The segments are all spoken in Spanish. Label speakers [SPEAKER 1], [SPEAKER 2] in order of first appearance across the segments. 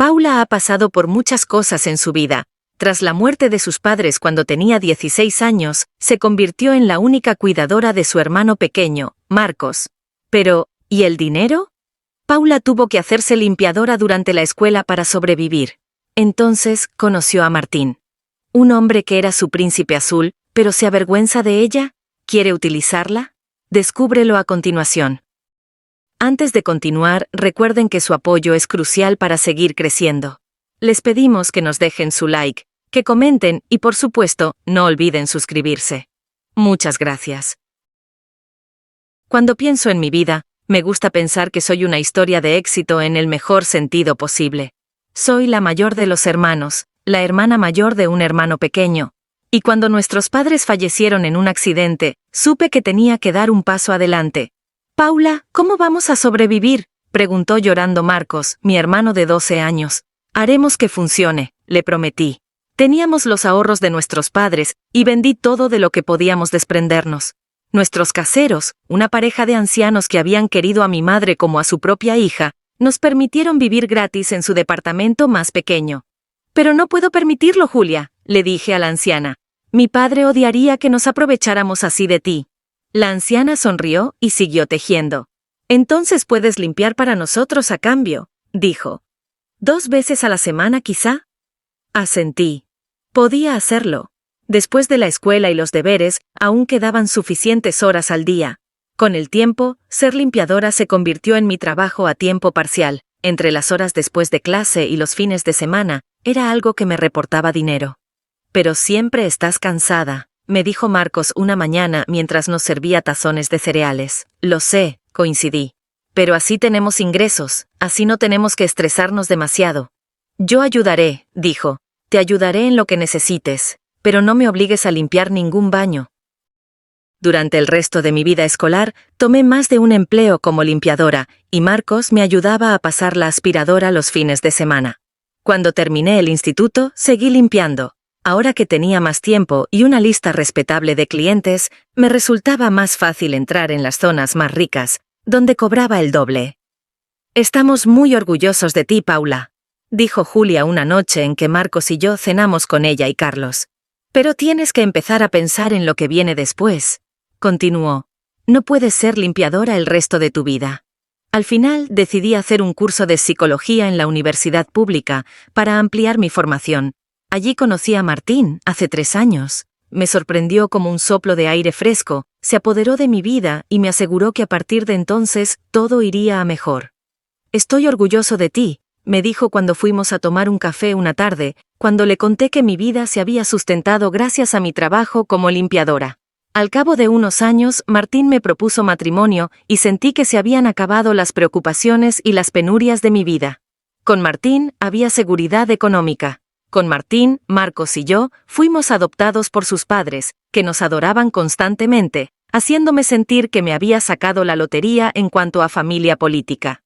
[SPEAKER 1] Paula ha pasado por muchas cosas en su vida. Tras la muerte de sus padres cuando tenía 16 años, se convirtió en la única cuidadora de su hermano pequeño, Marcos. Pero, ¿y el dinero? Paula tuvo que hacerse limpiadora durante la escuela para sobrevivir. Entonces conoció a Martín. Un hombre que era su príncipe azul, pero se avergüenza de ella. ¿Quiere utilizarla? Descúbrelo a continuación. Antes de continuar, recuerden que su apoyo es crucial para seguir creciendo. Les pedimos que nos dejen su like, que comenten y, por supuesto, no olviden suscribirse. Muchas gracias. Cuando pienso en mi vida, me gusta pensar que soy una historia de éxito en el mejor sentido posible. Soy la mayor de los hermanos, la hermana mayor de un hermano pequeño. Y cuando nuestros padres fallecieron en un accidente, supe que tenía que dar un paso adelante. Paula, ¿cómo vamos a sobrevivir?, preguntó llorando Marcos, mi hermano de 12 años. Haremos que funcione, le prometí. Teníamos los ahorros de nuestros padres y vendí todo de lo que podíamos desprendernos. Nuestros caseros, una pareja de ancianos que habían querido a mi madre como a su propia hija, nos permitieron vivir gratis en su departamento más pequeño. Pero no puedo permitirlo, Julia, le dije a la anciana. Mi padre odiaría que nos aprovecháramos así de ti. La anciana sonrió y siguió tejiendo. Entonces puedes limpiar para nosotros a cambio, dijo. 2 veces a la semana quizá. Asentí. Podía hacerlo. Después de la escuela y los deberes, aún quedaban suficientes horas al día. Con el tiempo, ser limpiadora se convirtió en mi trabajo a tiempo parcial. Entre las horas después de clase y los fines de semana, era algo que me reportaba dinero. Pero siempre estás cansada, me dijo Marcos una mañana mientras nos servía tazones de cereales. Lo sé, coincidí. Pero así tenemos ingresos, así no tenemos que estresarnos demasiado. Yo ayudaré, dijo. Te ayudaré en lo que necesites, pero no me obligues a limpiar ningún baño. Durante el resto de mi vida escolar, tomé más de un empleo como limpiadora, y Marcos me ayudaba a pasar la aspiradora los fines de semana. Cuando terminé el instituto, seguí limpiando. Ahora que tenía más tiempo y una lista respetable de clientes, me resultaba más fácil entrar en las zonas más ricas, donde cobraba el doble. Estamos muy orgullosos de ti, Paula, dijo Julia una noche en que Marcos y yo cenamos con ella y Carlos. Pero tienes que empezar a pensar en lo que viene después, continuó. No puedes ser limpiadora el resto de tu vida. Al final decidí hacer un curso de psicología en la universidad pública para ampliar mi formación. Allí conocí a Martín, hace 3 años. Me sorprendió como un soplo de aire fresco, se apoderó de mi vida y me aseguró que a partir de entonces todo iría a mejor. Estoy orgulloso de ti, me dijo cuando fuimos a tomar un café una tarde, cuando le conté que mi vida se había sustentado gracias a mi trabajo como limpiadora. Al cabo de unos años, Martín me propuso matrimonio y sentí que se habían acabado las preocupaciones y las penurias de mi vida. Con Martín había seguridad económica. Con Martín, Marcos y yo fuimos adoptados por sus padres, que nos adoraban constantemente, haciéndome sentir que me había sacado la lotería en cuanto a familia política.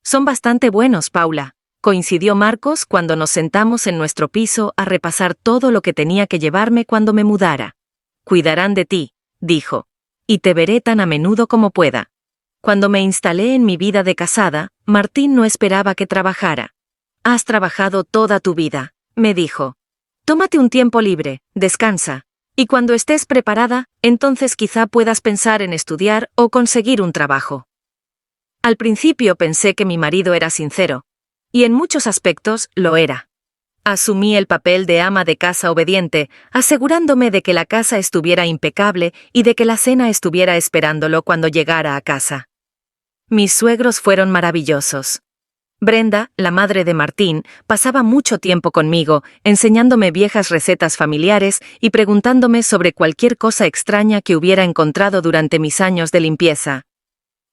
[SPEAKER 1] Son bastante buenos, Paula, coincidió Marcos cuando nos sentamos en nuestro piso a repasar todo lo que tenía que llevarme cuando me mudara. Cuidarán de ti, dijo, y te veré tan a menudo como pueda. Cuando me instalé en mi vida de casada, Martín no esperaba que trabajara. Has trabajado toda tu vida, me dijo. Tómate un tiempo libre, descansa, y cuando estés preparada, entonces quizá puedas pensar en estudiar o conseguir un trabajo. Al principio pensé que mi marido era sincero, y en muchos aspectos lo era. Asumí el papel de ama de casa obediente, asegurándome de que la casa estuviera impecable y de que la cena estuviera esperándolo cuando llegara a casa. Mis suegros fueron maravillosos. Brenda, la madre de Martín, pasaba mucho tiempo conmigo, enseñándome viejas recetas familiares y preguntándome sobre cualquier cosa extraña que hubiera encontrado durante mis años de limpieza.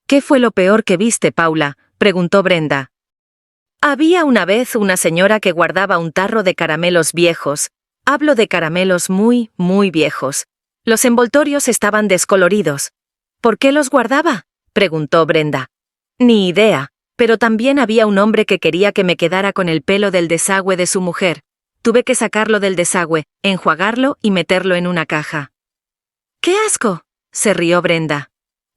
[SPEAKER 1] ¿Qué fue lo peor que viste, Paula?, preguntó Brenda. Había una vez una señora que guardaba un tarro de caramelos viejos. Hablo de caramelos muy, muy viejos. Los envoltorios estaban descoloridos. ¿Por qué los guardaba?, preguntó Brenda. Ni idea. Pero también había un hombre que quería que me quedara con el pelo del desagüe de su mujer. Tuve que sacarlo del desagüe, enjuagarlo y meterlo en una caja. ¡Qué asco!, se rió Brenda.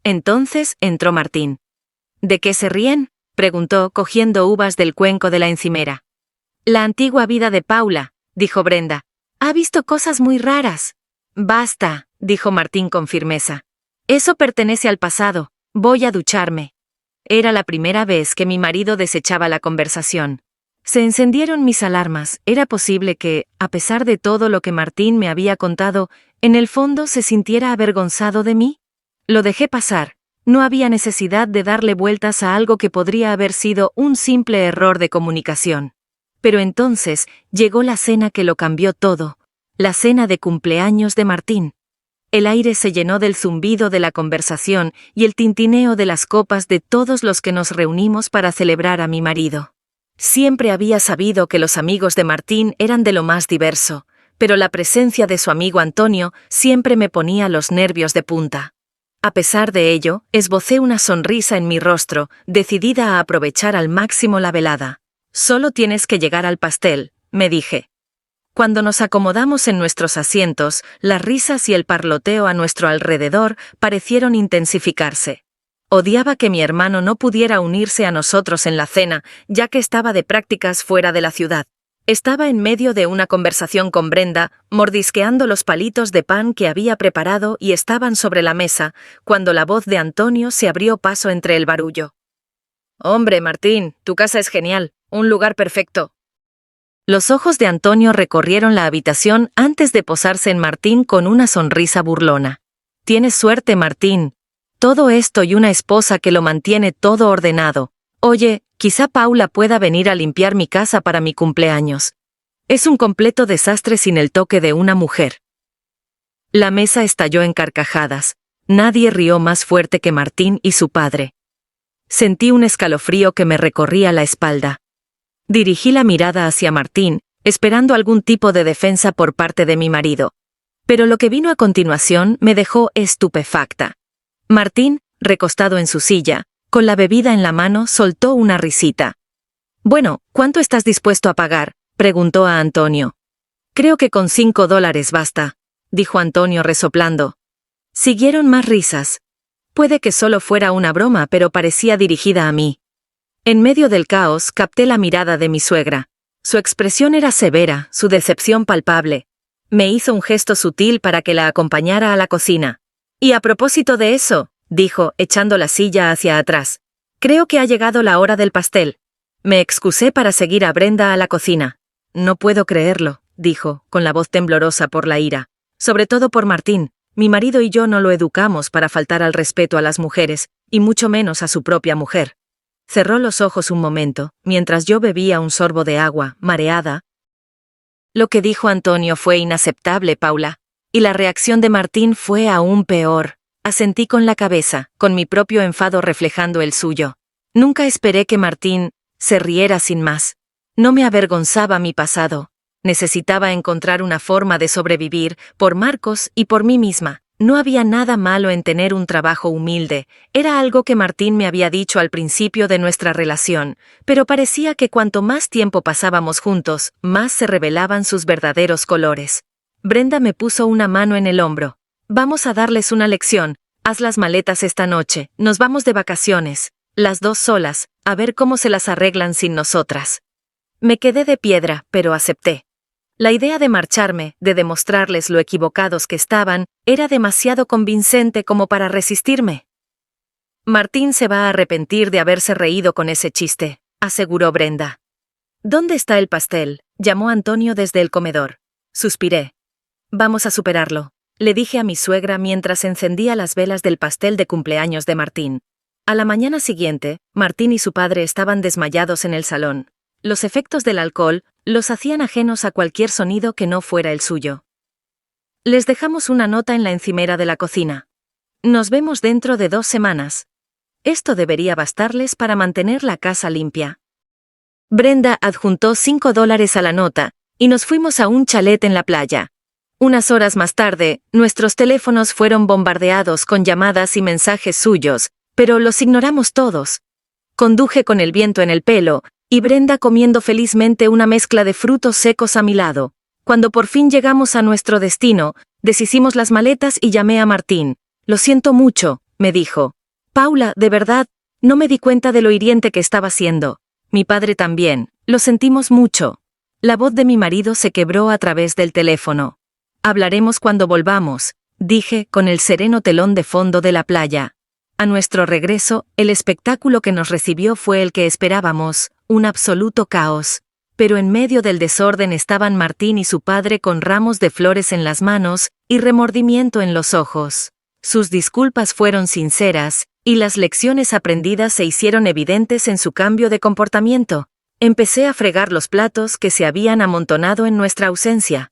[SPEAKER 1] Entonces entró Martín. ¿De qué se ríen?, preguntó cogiendo uvas del cuenco de la encimera. La antigua vida de Paula, dijo Brenda. Ha visto cosas muy raras. Basta, dijo Martín con firmeza. Eso pertenece al pasado. Voy a ducharme. Era la primera vez que mi marido desechaba la conversación. Se encendieron mis alarmas. Era posible que, a pesar de todo lo que Martín me había contado, en el fondo se sintiera avergonzado de mí. Lo dejé pasar. No había necesidad de darle vueltas a algo que podría haber sido un simple error de comunicación. Pero entonces llegó la cena que lo cambió todo. La cena de cumpleaños de Martín. El aire se llenó del zumbido de la conversación y el tintineo de las copas de todos los que nos reunimos para celebrar a mi marido. Siempre había sabido que los amigos de Martín eran de lo más diverso, pero la presencia de su amigo Antonio siempre me ponía los nervios de punta. A pesar de ello, esbocé una sonrisa en mi rostro, decidida a aprovechar al máximo la velada. Solo tienes que llegar al pastel, me dije. Cuando nos acomodamos en nuestros asientos, las risas y el parloteo a nuestro alrededor parecieron intensificarse. Odiaba que mi hermano no pudiera unirse a nosotros en la cena, ya que estaba de prácticas fuera de la ciudad. Estaba en medio de una conversación con Brenda, mordisqueando los palitos de pan que había preparado y estaban sobre la mesa, cuando la voz de Antonio se abrió paso entre el barullo. «Hombre, Martín, tu casa es genial, un lugar perfecto». Los ojos de Antonio recorrieron la habitación antes de posarse en Martín con una sonrisa burlona. «Tienes suerte, Martín. Todo esto y una esposa que lo mantiene todo ordenado. Oye, quizá Paula pueda venir a limpiar mi casa para mi cumpleaños. Es un completo desastre sin el toque de una mujer». La mesa estalló en carcajadas. Nadie rió más fuerte que Martín y su padre. Sentí un escalofrío que me recorría la espalda. Dirigí la mirada hacia Martín, esperando algún tipo de defensa por parte de mi marido. Pero lo que vino a continuación me dejó estupefacta. Martín, recostado en su silla, con la bebida en la mano, soltó una risita. «Bueno, ¿cuánto estás dispuesto a pagar?», preguntó a Antonio. «Creo que con $5 basta», dijo Antonio resoplando. Siguieron más risas. Puede que solo fuera una broma, pero parecía dirigida a mí. En medio del caos capté la mirada de mi suegra. Su expresión era severa, su decepción palpable. Me hizo un gesto sutil para que la acompañara a la cocina. «Y a propósito de eso», dijo, echando la silla hacia atrás, «creo que ha llegado la hora del pastel». Me excusé para seguir a Brenda a la cocina. «No puedo creerlo», dijo, con la voz temblorosa por la ira. «Sobre todo por Martín. Mi marido y yo no lo educamos para faltar al respeto a las mujeres, y mucho menos a su propia mujer». Cerró los ojos un momento, mientras yo bebía un sorbo de agua, mareada. Lo que dijo Antonio fue inaceptable, Paula. Y la reacción de Martín fue aún peor. Asentí con la cabeza, con mi propio enfado reflejando el suyo. Nunca esperé que Martín se riera sin más. No me avergonzaba mi pasado. Necesitaba encontrar una forma de sobrevivir, por Marcos y por mí misma. No había nada malo en tener un trabajo humilde. Era algo que Martín me había dicho al principio de nuestra relación, pero parecía que cuanto más tiempo pasábamos juntos, más se revelaban sus verdaderos colores. Brenda me puso una mano en el hombro. «Vamos a darles una lección. Haz las maletas esta noche. Nos vamos de vacaciones. Las dos solas, a ver cómo se las arreglan sin nosotras». Me quedé de piedra, pero acepté. La idea de marcharme, de demostrarles lo equivocados que estaban, era demasiado convincente como para resistirme. «Martín se va a arrepentir de haberse reído con ese chiste», aseguró Brenda. «¿Dónde está el pastel?», llamó Antonio desde el comedor. Suspiré. «Vamos a superarlo», le dije a mi suegra mientras encendía las velas del pastel de cumpleaños de Martín. A la mañana siguiente, Martín y su padre estaban desmayados en el salón. Los efectos del alcohol los hacían ajenos a cualquier sonido que no fuera el suyo. Les dejamos una nota en la encimera de la cocina. «Nos vemos dentro de 2 semanas». Esto debería bastarles para mantener la casa limpia. Brenda adjuntó $5 a la nota, y nos fuimos a un chalet en la playa. Unas horas más tarde, nuestros teléfonos fueron bombardeados con llamadas y mensajes suyos, pero los ignoramos todos. Conduje con el viento en el pelo, y Brenda comiendo felizmente una mezcla de frutos secos a mi lado. Cuando por fin llegamos a nuestro destino, deshicimos las maletas y llamé a Martín. «Lo siento mucho», me dijo. «Paula, de verdad, no me di cuenta de lo hiriente que estaba siendo. Mi padre también, lo sentimos mucho». La voz de mi marido se quebró a través del teléfono. Hablaremos cuando volvamos, dije, con el sereno telón de fondo de la playa. A nuestro regreso, el espectáculo que nos recibió fue el que esperábamos, un absoluto caos. Pero en medio del desorden estaban Martín y su padre con ramos de flores en las manos y remordimiento en los ojos. Sus disculpas fueron sinceras, y las lecciones aprendidas se hicieron evidentes en su cambio de comportamiento. Empecé a fregar los platos que se habían amontonado en nuestra ausencia.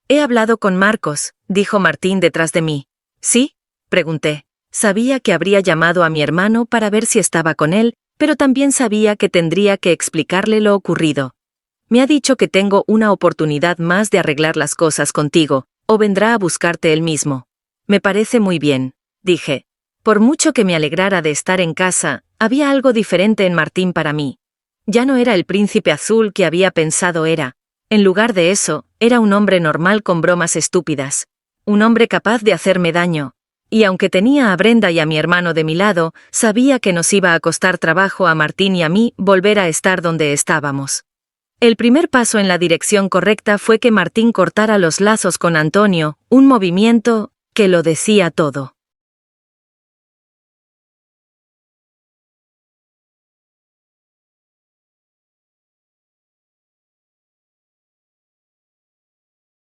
[SPEAKER 1] «He hablado con Marcos», dijo Martín detrás de mí. «¿Sí?», pregunté. Sabía que habría llamado a mi hermano para ver si estaba con él, pero también sabía que tendría que explicarle lo ocurrido. «Me ha dicho que tengo una oportunidad más de arreglar las cosas contigo, o vendrá a buscarte él mismo». «Me parece muy bien», dije. Por mucho que me alegrara de estar en casa, había algo diferente en Martín para mí. Ya no era el príncipe azul que había pensado era. En lugar de eso, era un hombre normal con bromas estúpidas. Un hombre capaz de hacerme daño. Y aunque tenía a Brenda y a mi hermano de mi lado, sabía que nos iba a costar trabajo a Martín y a mí volver a estar donde estábamos. El primer paso en la dirección correcta fue que Martín cortara los lazos con Antonio, un movimiento que lo decía todo.